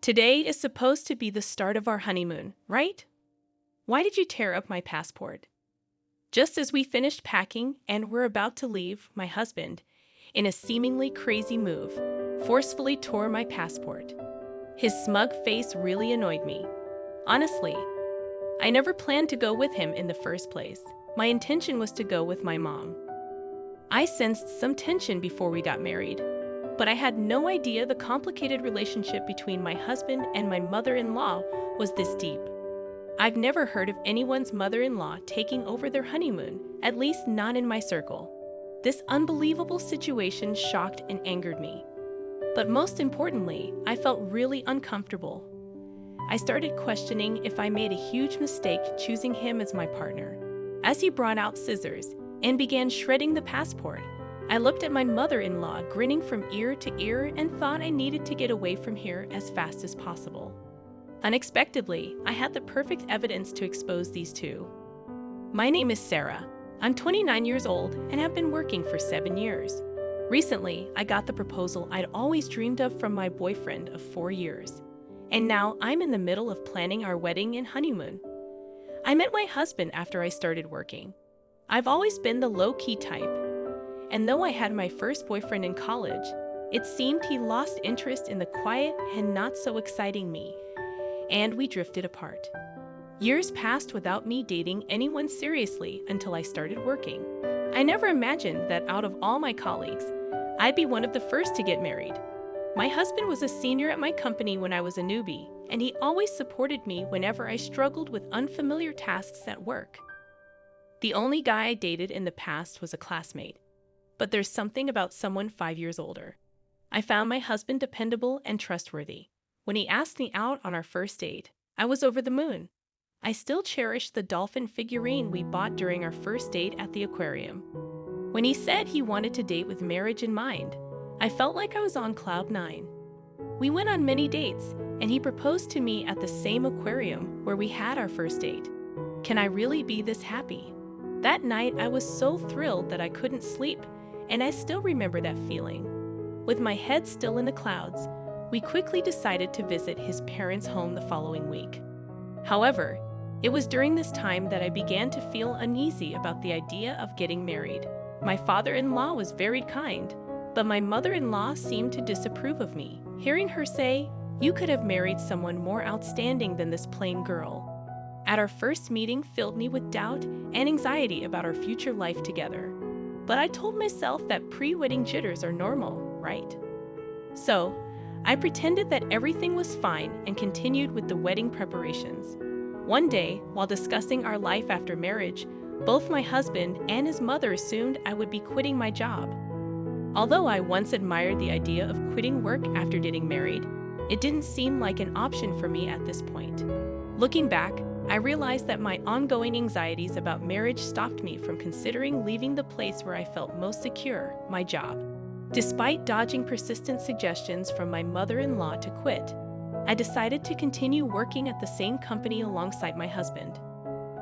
Today is supposed to be the start of our honeymoon, right? Why did you tear up my passport? Just as we finished packing and were about to leave, my husband, in a seemingly crazy move, forcefully tore my passport. His smug face really annoyed me. Honestly, I never planned to go with him in the first place. My intention was to go with my mom. I sensed some tension before we got married, but I had no idea the complicated relationship between my husband and my mother-in-law was this deep. I've never heard of anyone's mother-in-law taking over their honeymoon, at least not in my circle. This unbelievable situation shocked and angered me. But most importantly, I felt really uncomfortable. I started questioning if I made a huge mistake choosing him as my partner. As he brought out scissors and began shredding the passport, I looked at my mother-in-law grinning from ear to ear and thought I needed to get away from here as fast as possible. Unexpectedly, I had the perfect evidence to expose these two. My name is Sarah. I'm 29 years old and have been working for 7 years. Recently, I got the proposal I'd always dreamed of from my boyfriend of 4 years. And now I'm in the middle of planning our wedding and honeymoon. I met my husband after I started working. I've always been the low-key type. And though I had my first boyfriend in college, it seemed he lost interest in the quiet and not-so-exciting me, and we drifted apart. Years passed without me dating anyone seriously until I started working. I never imagined that out of all my colleagues, I'd be one of the first to get married. My husband was a senior at my company when I was a newbie, and he always supported me whenever I struggled with unfamiliar tasks at work. The only guy I dated in the past was a classmate, but there's something about someone 5 years older. I found my husband dependable and trustworthy. When he asked me out on our first date, I was over the moon. I still cherish the dolphin figurine we bought during our first date at the aquarium. When he said he wanted to date with marriage in mind, I felt like I was on cloud 9. We went on many dates, and he proposed to me at the same aquarium where we had our first date. Can I really be this happy? That night, I was so thrilled that I couldn't sleep, and I still remember that feeling. With my head still in the clouds, we quickly decided to visit his parents' home the following week. However, it was during this time that I began to feel uneasy about the idea of getting married. My father-in-law was very kind, but my mother-in-law seemed to disapprove of me. Hearing her say, "You could have married someone more outstanding than this plain girl," at our first meeting filled me with doubt and anxiety about our future life together. But I told myself that pre-wedding jitters are normal, right? So, I pretended that everything was fine and continued with the wedding preparations. One day, while discussing our life after marriage, both my husband and his mother assumed I would be quitting my job. Although I once admired the idea of quitting work after getting married, it didn't seem like an option for me at this point. Looking back, I realized that my ongoing anxieties about marriage stopped me from considering leaving the place where I felt most secure, my job. Despite dodging persistent suggestions from my mother-in-law to quit, I decided to continue working at the same company alongside my husband.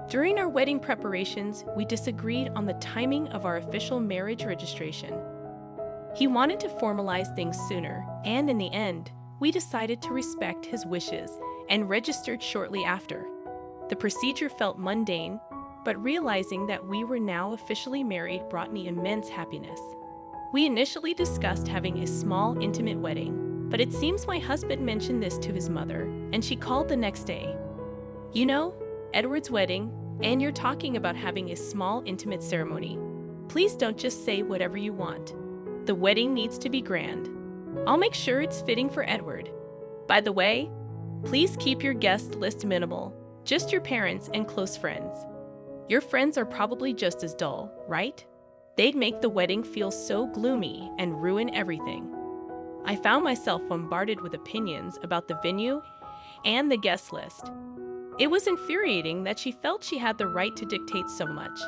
During our wedding preparations, we disagreed on the timing of our official marriage registration. He wanted to formalize things sooner, and in the end, we decided to respect his wishes and registered shortly after. The procedure felt mundane, but realizing that we were now officially married brought me immense happiness. We initially discussed having a small, intimate wedding, but it seems my husband mentioned this to his mother, and she called the next day. "You know, Edward's wedding, and you're talking about having a small, intimate ceremony. Please don't just say whatever you want. The wedding needs to be grand. I'll make sure it's fitting for Edward. By the way, please keep your guest list minimal, just your parents and close friends. Your friends are probably just as dull, right? They'd make the wedding feel so gloomy and ruin everything." I found myself bombarded with opinions about the venue and the guest list. It was infuriating that she felt she had the right to dictate so much.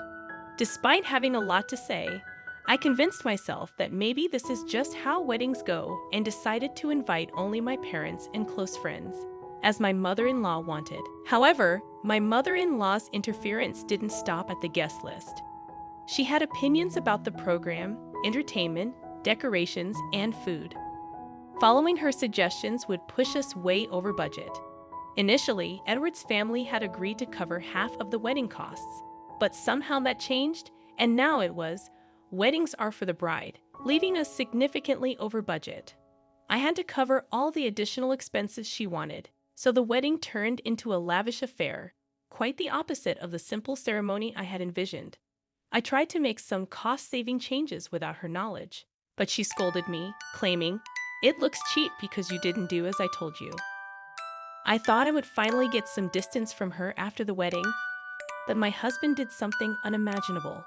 Despite having a lot to say, I convinced myself that maybe this is just how weddings go and decided to invite only my parents and close friends, as my mother-in-law wanted. However, my mother-in-law's interference didn't stop at the guest list. She had opinions about the program, entertainment, decorations, and food. Following her suggestions would push us way over budget. Initially, Edward's family had agreed to cover half of the wedding costs, but somehow that changed, and now it was, weddings are for the bride, leaving us significantly over budget. I had to cover all the additional expenses she wanted, so the wedding turned into a lavish affair, quite the opposite of the simple ceremony I had envisioned. I tried to make some cost-saving changes without her knowledge, but she scolded me, claiming, "It looks cheap because you didn't do as I told you." I thought I would finally get some distance from her after the wedding, but my husband did something unimaginable.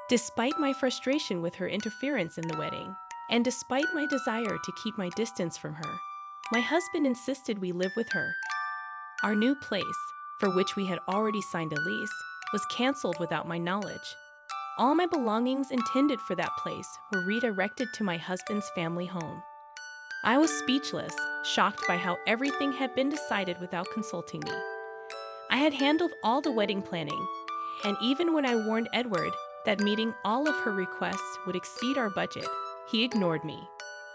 Despite my frustration with her interference in the wedding, and despite my desire to keep my distance from her, my husband insisted we live with her. Our new place, for which we had already signed a lease, was canceled without my knowledge. All my belongings intended for that place were redirected to my husband's family home. I was speechless, shocked by how everything had been decided without consulting me. I had handled all the wedding planning, and even when I warned Edward that meeting all of her requests would exceed our budget, he ignored me.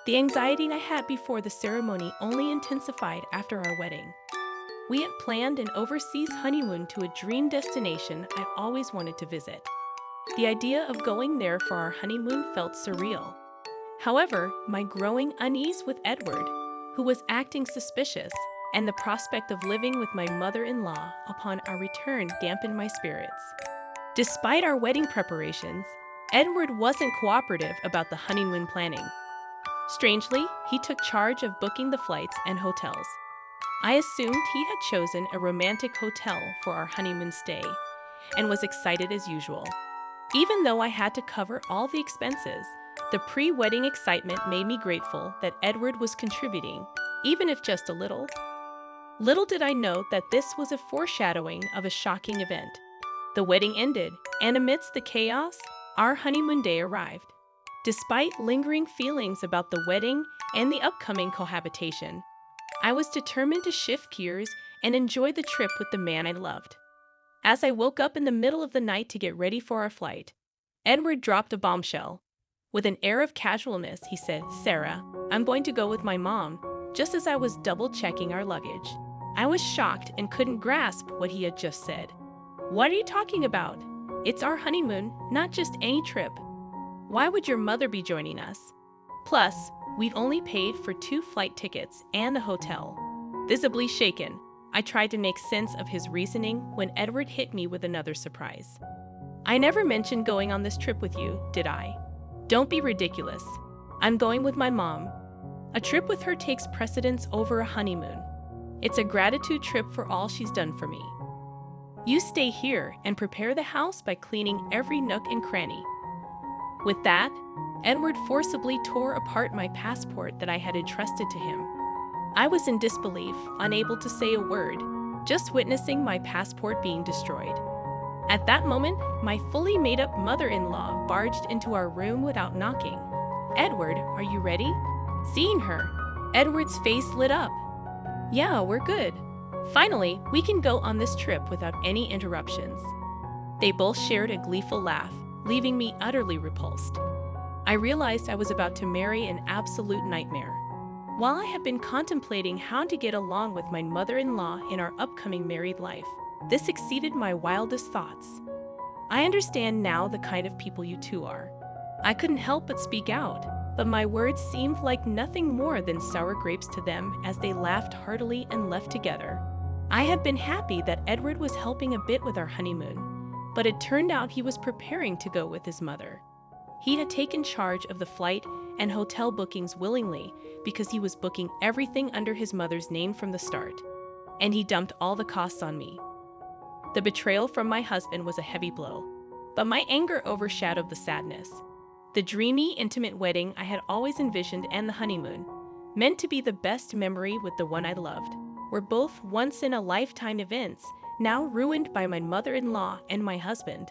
The anxiety I had before the ceremony only intensified after our wedding. We had planned an overseas honeymoon to a dream destination I always wanted to visit. The idea of going there for our honeymoon felt surreal. However, my growing unease with Edward, who was acting suspicious, and the prospect of living with my mother-in-law upon our return dampened my spirits. Despite our wedding preparations, Edward wasn't cooperative about the honeymoon planning. Strangely, he took charge of booking the flights and hotels. I assumed he had chosen a romantic hotel for our honeymoon stay, and was excited as usual. Even though I had to cover all the expenses, the pre-wedding excitement made me grateful that Edward was contributing, even if just a little. Little did I know that this was a foreshadowing of a shocking event. The wedding ended, and amidst the chaos, our honeymoon day arrived. Despite lingering feelings about the wedding and the upcoming cohabitation, I was determined to shift gears and enjoy the trip with the man I loved. As I woke up in the middle of the night to get ready for our flight, Edward dropped a bombshell. With an air of casualness, he said, "Sarah, I'm going to go with my mom," just as I was double-checking our luggage. I was shocked and couldn't grasp what he had just said. "What are you talking about? It's our honeymoon, not just any trip. Why would your mother be joining us? Plus, we've only paid for 2 flight tickets and a hotel." Visibly shaken, I tried to make sense of his reasoning when Edward hit me with another surprise. "I never mentioned going on this trip with you, did I? Don't be ridiculous. I'm going with my mom. A trip with her takes precedence over a honeymoon. It's a gratitude trip for all she's done for me. You stay here and prepare the house by cleaning every nook and cranny." With that, Edward forcibly tore apart my passport that I had entrusted to him. I was in disbelief, unable to say a word, just witnessing my passport being destroyed. At that moment, my fully made-up mother-in-law barged into our room without knocking. "Edward, are you ready?" Seeing her, Edward's face lit up. "Yeah, we're good. Finally, we can go on this trip without any interruptions." They both shared a gleeful laugh, leaving me utterly repulsed. I realized I was about to marry an absolute nightmare. While I had been contemplating how to get along with my mother-in-law in our upcoming married life, this exceeded my wildest thoughts. I understand now the kind of people you two are. I couldn't help but speak out, but my words seemed like nothing more than sour grapes to them as they laughed heartily and left together. I had been happy that Edward was helping a bit with our honeymoon, but it turned out he was preparing to go with his mother. He had taken charge of the flight and hotel bookings willingly because he was booking everything under his mother's name from the start, and he dumped all the costs on me. The betrayal from my husband was a heavy blow, but my anger overshadowed the sadness. The dreamy, intimate wedding I had always envisioned and the honeymoon, meant to be the best memory with the one I loved, were both once-in-a-lifetime events, now ruined by my mother-in-law and my husband.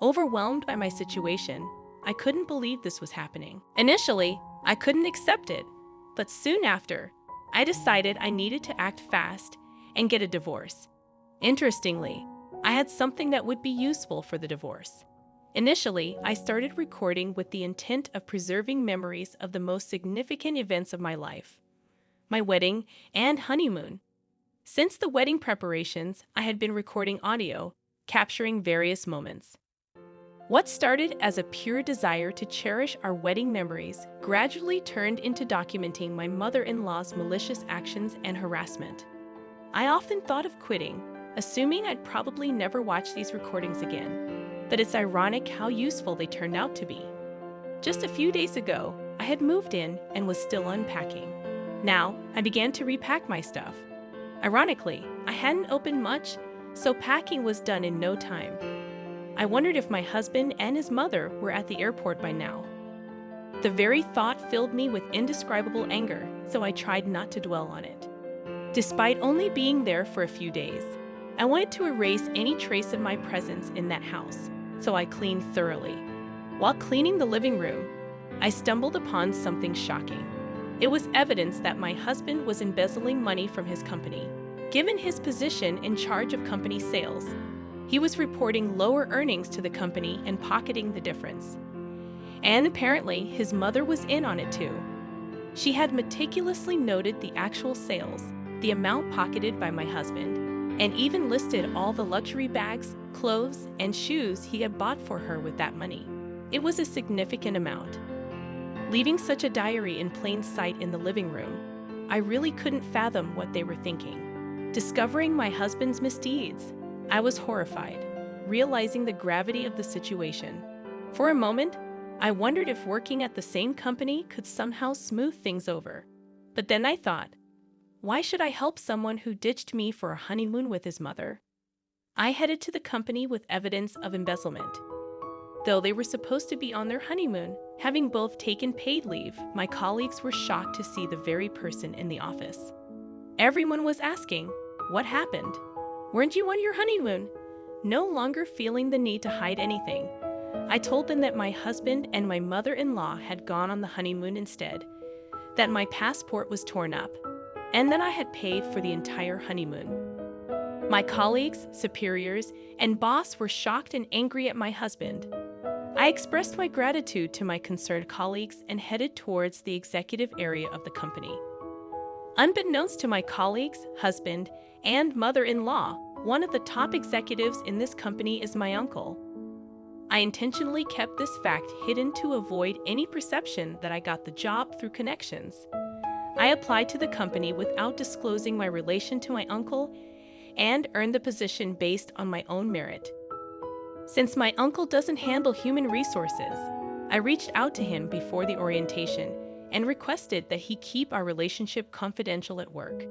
Overwhelmed by my situation, I couldn't believe this was happening. Initially, I couldn't accept it, but soon after, I decided I needed to act fast and get a divorce. Interestingly, I had something that would be useful for the divorce. Initially, I started recording with the intent of preserving memories of the most significant events of my life. my wedding, and honeymoon. Since the wedding preparations, I had been recording audio, capturing various moments. What started as a pure desire to cherish our wedding memories gradually turned into documenting my mother-in-law's malicious actions and harassment. I often thought of quitting, assuming I'd probably never watch these recordings again, but it's ironic how useful they turned out to be. Just a few days ago, I had moved in and was still unpacking. Now, I began to repack my stuff. Ironically, I hadn't opened much, so packing was done in no time. I wondered if my husband and his mother were at the airport by now. The very thought filled me with indescribable anger, so I tried not to dwell on it. Despite only being there for a few days, I wanted to erase any trace of my presence in that house, so I cleaned thoroughly. While cleaning the living room, I stumbled upon something shocking. It was evidence that my husband was embezzling money from his company. Given his position in charge of company sales, he was reporting lower earnings to the company and pocketing the difference. And apparently, his mother was in on it too. She had meticulously noted the actual sales, the amount pocketed by my husband, and even listed all the luxury bags, clothes, and shoes he had bought for her with that money. It was a significant amount. Leaving such a diary in plain sight in the living room, I really couldn't fathom what they were thinking. Discovering my husband's misdeeds, I was horrified, realizing the gravity of the situation. For a moment, I wondered if working at the same company could somehow smooth things over. But then I thought, why should I help someone who ditched me for a honeymoon with his mother? I headed to the company with evidence of embezzlement. Though they were supposed to be on their honeymoon, having both taken paid leave, my colleagues were shocked to see the very person in the office. Everyone was asking, what happened? Weren't you on your honeymoon? No longer feeling the need to hide anything, I told them that my husband and my mother-in-law had gone on the honeymoon instead, that my passport was torn up, and that I had paid for the entire honeymoon. My colleagues, superiors, and boss were shocked and angry at my husband. I expressed my gratitude to my concerned colleagues and headed towards the executive area of the company. Unbeknownst to my colleagues, husband, and mother-in-law, one of the top executives in this company is my uncle. I intentionally kept this fact hidden to avoid any perception that I got the job through connections. I applied to the company without disclosing my relation to my uncle and earned the position based on my own merit. Since my uncle doesn't handle human resources, I reached out to him before the orientation and requested that he keep our relationship confidential at work.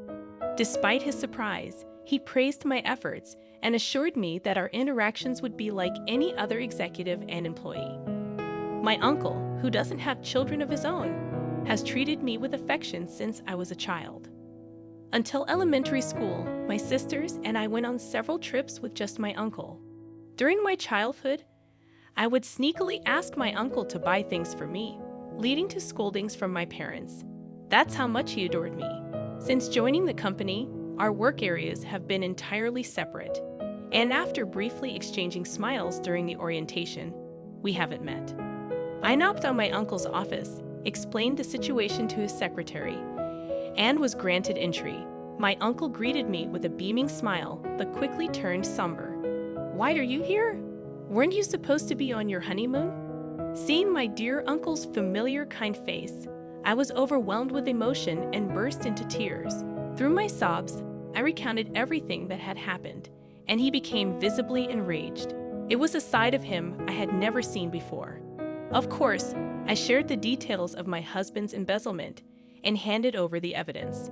Despite his surprise, he praised my efforts and assured me that our interactions would be like any other executive and employee. My uncle, who doesn't have children of his own, has treated me with affection since I was a child. Until elementary school, my sisters and I went on several trips with just my uncle. During my childhood, I would sneakily ask my uncle to buy things for me, leading to scoldings from my parents. That's how much he adored me. Since joining the company, our work areas have been entirely separate, and after briefly exchanging smiles during the orientation, we haven't met. I knocked on my uncle's office, explained the situation to his secretary, and was granted entry. My uncle greeted me with a beaming smile, but quickly turned somber. "Why are you here? Weren't you supposed to be on your honeymoon?" Seeing my dear uncle's familiar, kind face, I was overwhelmed with emotion and burst into tears. Through my sobs, I recounted everything that had happened, and he became visibly enraged. It was a side of him I had never seen before. Of course, I shared the details of my husband's embezzlement and handed over the evidence.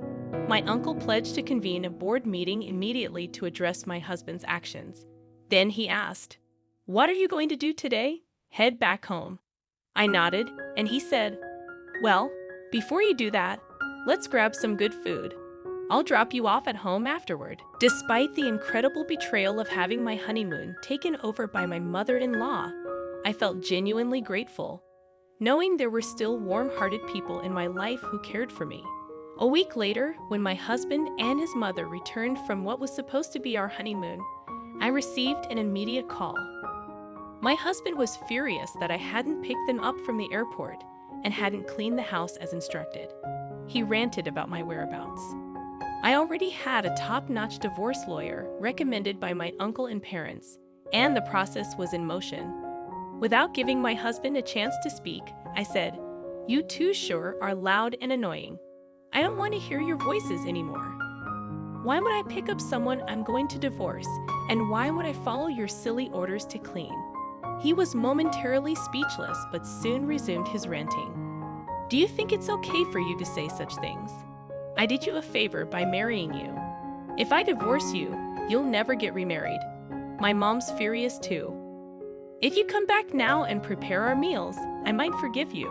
My uncle pledged to convene a board meeting immediately to address my husband's actions. Then he asked, "What are you going to do today?" "Head back home." I nodded, and he said, "Well, before you do that, let's grab some good food. I'll drop you off at home afterward." Despite the incredible betrayal of having my honeymoon taken over by my mother-in-law, I felt genuinely grateful, knowing there were still warm-hearted people in my life who cared for me. A week later, when my husband and his mother returned from what was supposed to be our honeymoon, I received an immediate call. My husband was furious that I hadn't picked them up from the airport and hadn't cleaned the house as instructed. he ranted about my whereabouts. I already had a top-notch divorce lawyer recommended by my uncle and parents, and the process was in motion. Without giving my husband a chance to speak, I said, "You two sure are loud and annoying. I don't want to hear your voices anymore. Why would I pick up someone I'm going to divorce, and why would I follow your silly orders to clean?" He was momentarily speechless, but soon resumed his ranting. "Do you think it's okay for you to say such things? I did you a favor by marrying you. If I divorce you, you'll never get remarried. My mom's furious too. If you come back now and prepare our meals, I might forgive you.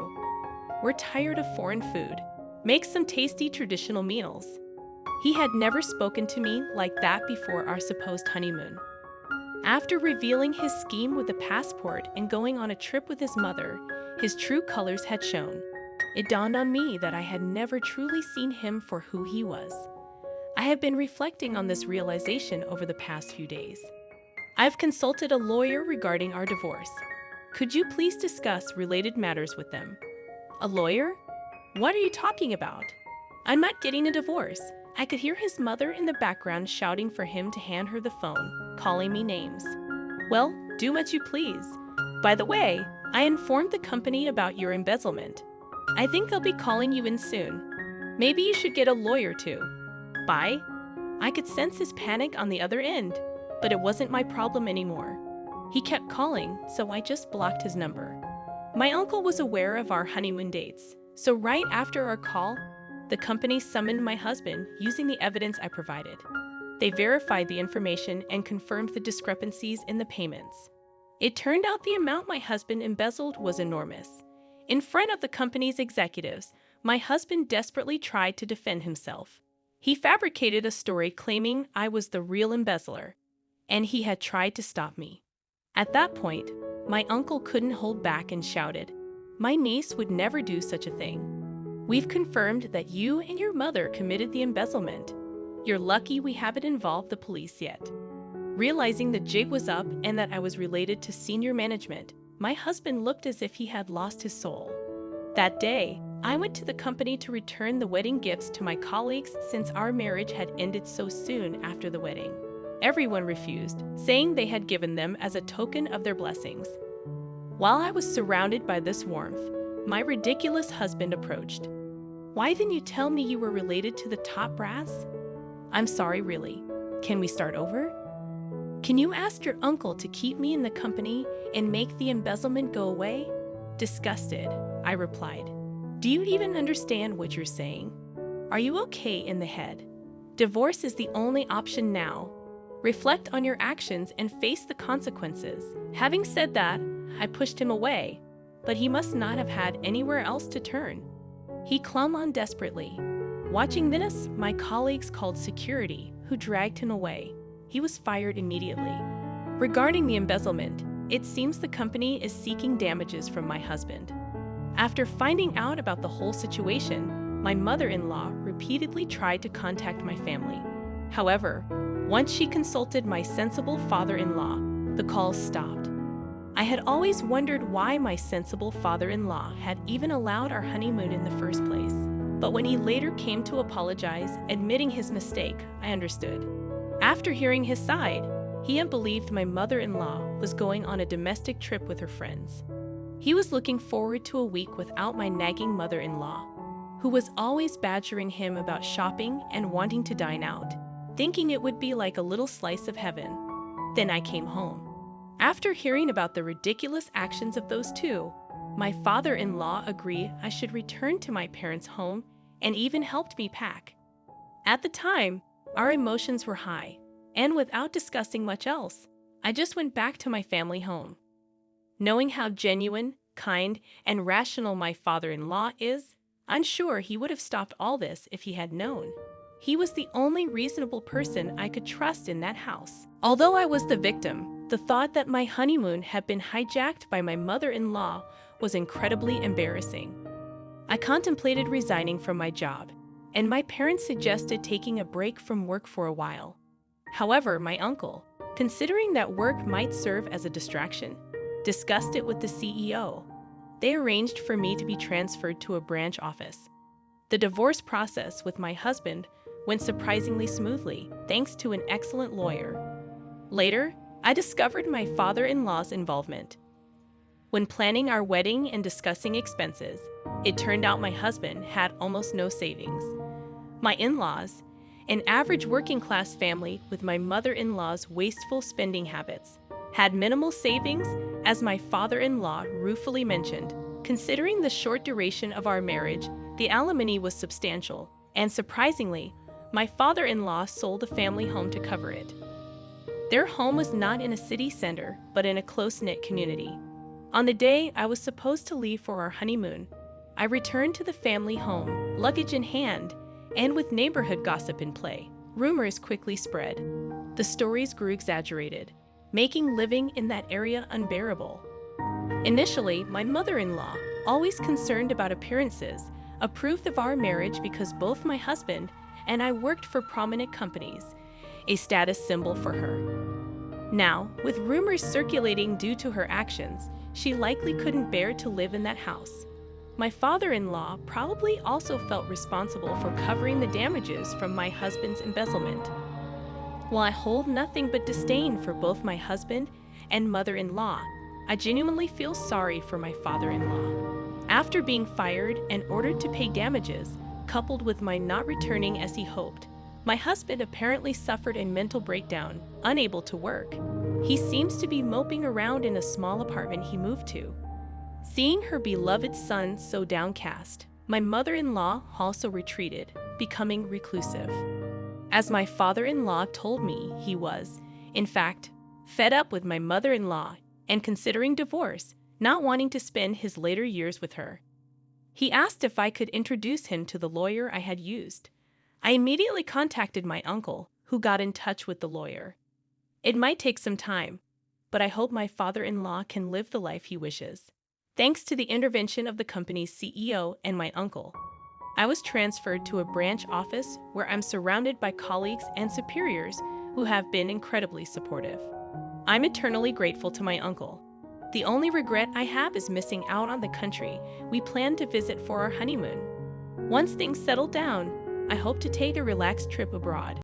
We're tired of foreign food. Make some tasty traditional meals." He had never spoken to me like that before our supposed honeymoon. After revealing his scheme with the passport and going on a trip with his mother, his true colors had shown. It dawned on me that I had never truly seen him for who he was. I have been reflecting on this realization over the past few days. I've consulted a lawyer regarding our divorce. Could you please discuss related matters with them? A lawyer? What are you talking about? I'm not getting a divorce. I could hear his mother in the background shouting for him to hand her the phone, calling me names. Well, do what you please. By the way, I informed the company about your embezzlement. I think they'll be calling you in soon. Maybe you should get a lawyer too. Bye. I could sense his panic on the other end, but it wasn't my problem anymore. He kept calling, so I just blocked his number. My uncle was aware of our honeymoon dates, so right after our call, the company summoned my husband using the evidence I provided. They verified the information and confirmed the discrepancies in the payments. It turned out the amount my husband embezzled was enormous. In front of the company's executives, my husband desperately tried to defend himself. He fabricated a story claiming I was the real embezzler, and he had tried to stop me. At that point, my uncle couldn't hold back and shouted, "My niece would never do such a thing. We've confirmed that you and your mother committed the embezzlement. You're lucky we haven't involved the police yet." Realizing the jig was up and that I was related to senior management, my husband looked as if he had lost his soul. That day, I went to the company to return the wedding gifts to my colleagues since our marriage had ended so soon after the wedding. Everyone refused, saying they had given them as a token of their blessings. While I was surrounded by this warmth, my ridiculous husband approached. "Why didn't you tell me you were related to the top brass?" "I'm sorry, really. Can we start over?" "Can you ask your uncle to keep me in the company and make the embezzlement go away?" Disgusted, I replied. "Do you even understand what you're saying? Are you okay in the head? Divorce is the only option now. Reflect on your actions and face the consequences." Having said that, I pushed him away, but he must not have had anywhere else to turn. He clung on desperately. Watching this, my colleagues called security, who dragged him away. He was fired immediately. Regarding the embezzlement, it seems the company is seeking damages from my husband. After finding out about the whole situation, my mother-in-law repeatedly tried to contact my family. However, once she consulted my sensible father-in-law, the calls stopped. I had always wondered why my sensible father-in-law had even allowed our honeymoon in the first place. But when he later came to apologize, admitting his mistake, I understood. After hearing his side, he had believed my mother-in-law was going on a domestic trip with her friends. He was looking forward to a week without my nagging mother-in-law, who was always badgering him about shopping and wanting to dine out, thinking it would be like a little slice of heaven. Then I came home. After hearing about the ridiculous actions of those two, my father-in-law agreed I should return to my parents' home and even helped me pack. At the time, our emotions were high, and without discussing much else, I just went back to my family home. Knowing how genuine, kind, and rational my father-in-law is, I'm sure he would have stopped all this if he had known. He was the only reasonable person I could trust in that house. Although I was the victim, the thought that my honeymoon had been hijacked by my mother-in-law was incredibly embarrassing. I contemplated resigning from my job, and my parents suggested taking a break from work for a while. However, my uncle, considering that work might serve as a distraction, discussed it with the CEO. They arranged for me to be transferred to a branch office. The divorce process with my husband went surprisingly smoothly, thanks to an excellent lawyer. Later, I discovered my father-in-law's involvement. When planning our wedding and discussing expenses, it turned out my husband had almost no savings. My in-laws, an average working-class family with my mother-in-law's wasteful spending habits, had minimal savings, as my father-in-law ruefully mentioned. Considering the short duration of our marriage, the alimony was substantial, and surprisingly, my father-in-law sold the family home to cover it. Their home was not in a city center, but in a close-knit community. On the day I was supposed to leave for our honeymoon, I returned to the family home, luggage in hand, and with neighborhood gossip in play. Rumors quickly spread. The stories grew exaggerated, making living in that area unbearable. Initially, my mother-in-law, always concerned about appearances, approved of our marriage because both my husband and I worked for prominent companies, a status symbol for her. Now, with rumors circulating due to her actions, she likely couldn't bear to live in that house. My father-in-law probably also felt responsible for covering the damages from my husband's embezzlement. While I hold nothing but disdain for both my husband and mother-in-law, I genuinely feel sorry for my father-in-law. After being fired and ordered to pay damages, coupled with my not returning as he hoped, my husband apparently suffered a mental breakdown, unable to work. He seems to be moping around in a small apartment he moved to. Seeing her beloved son so downcast, my mother-in-law also retreated, becoming reclusive. As my father-in-law told me, he was, in fact, fed up with my mother-in-law and considering divorce, not wanting to spend his later years with her. He asked if I could introduce him to the lawyer I had used. I immediately contacted my uncle, who got in touch with the lawyer. It might take some time, but I hope my father-in-law can live the life he wishes. Thanks to the intervention of the company's CEO and my uncle, I was transferred to a branch office where I'm surrounded by colleagues and superiors who have been incredibly supportive. I'm eternally grateful to my uncle. The only regret I have is missing out on the country we planned to visit for our honeymoon. Once things settle down, I hope to take a relaxed trip abroad.